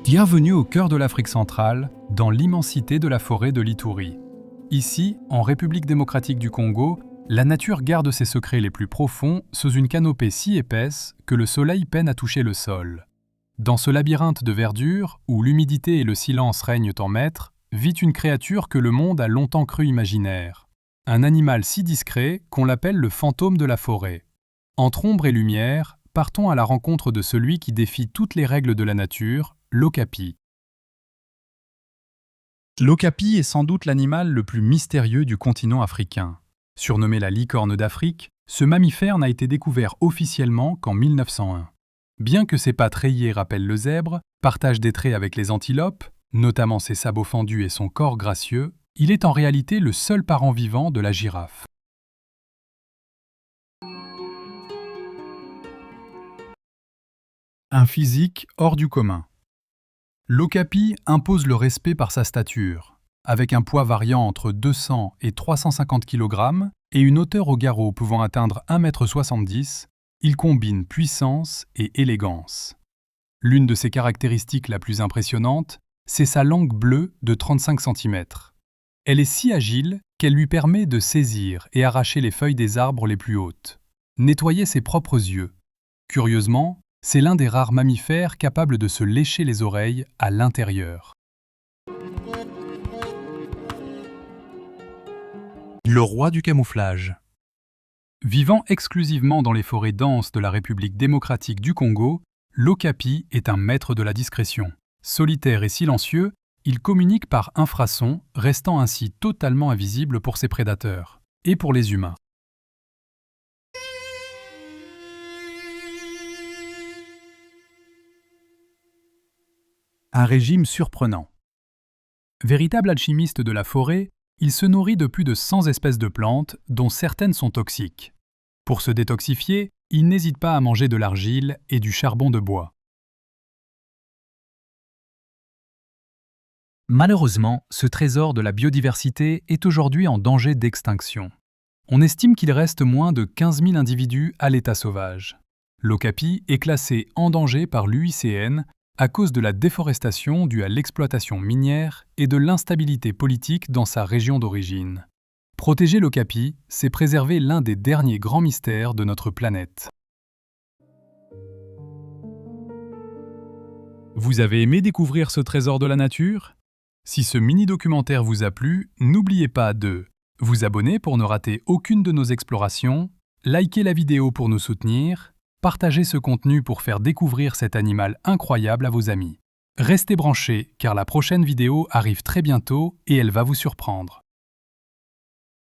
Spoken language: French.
Bienvenue au cœur de l'Afrique centrale, dans l'immensité de la forêt de l'Ituri. Ici, en République démocratique du Congo, la nature garde ses secrets les plus profonds sous une canopée si épaisse que le soleil peine à toucher le sol. Dans ce labyrinthe de verdure, où l'humidité et le silence règnent en maître, vit une créature que le monde a longtemps cru imaginaire. Un animal si discret qu'on l'appelle le fantôme de la forêt. Entre ombre et lumière, partons à la rencontre de celui qui défie toutes les règles de la nature, l'okapi. L'okapi est sans doute l'animal le plus mystérieux du continent africain. Surnommé la licorne d'Afrique, ce mammifère n'a été découvert officiellement qu'en 1901. Bien que ses pattes rayées rappellent le zèbre, partage des traits avec les antilopes, notamment ses sabots fendus et son corps gracieux, il est en réalité le seul parent vivant de la girafe. Un physique hors du commun. L'okapi impose le respect par sa stature. Avec un poids variant entre 200 et 350 kg et une hauteur au garrot pouvant atteindre 1,70 m, il combine puissance et élégance. L'une de ses caractéristiques la plus impressionnante, c'est sa langue bleue de 35 cm. Elle est si agile qu'elle lui permet de saisir et arracher les feuilles des arbres les plus hautes. Nettoyer ses propres yeux. Curieusement, c'est l'un des rares mammifères capables de se lécher les oreilles à l'intérieur. Le roi du camouflage. Vivant exclusivement dans les forêts denses de la République démocratique du Congo, l'okapi est un maître de la discrétion. Solitaire et silencieux, il communique par infrasons, restant ainsi totalement invisible pour ses prédateurs et pour les humains. Un régime surprenant. Véritable alchimiste de la forêt, il se nourrit de plus de 100 espèces de plantes, dont certaines sont toxiques. Pour se détoxifier, il n'hésite pas à manger de l'argile et du charbon de bois. Malheureusement, ce trésor de la biodiversité est aujourd'hui en danger d'extinction. On estime qu'il reste moins de 15 000 individus à l'état sauvage. L'okapi est classé en danger par l'UICN à cause de la déforestation due à l'exploitation minière et de l'instabilité politique dans sa région d'origine. Protéger l'okapi, c'est préserver l'un des derniers grands mystères de notre planète. Vous avez aimé découvrir ce trésor de la nature ? Si ce mini-documentaire vous a plu, n'oubliez pas de vous abonner pour ne rater aucune de nos explorations, liker la vidéo pour nous soutenir, partager ce contenu pour faire découvrir cet animal incroyable à vos amis. Restez branchés car la prochaine vidéo arrive très bientôt et elle va vous surprendre.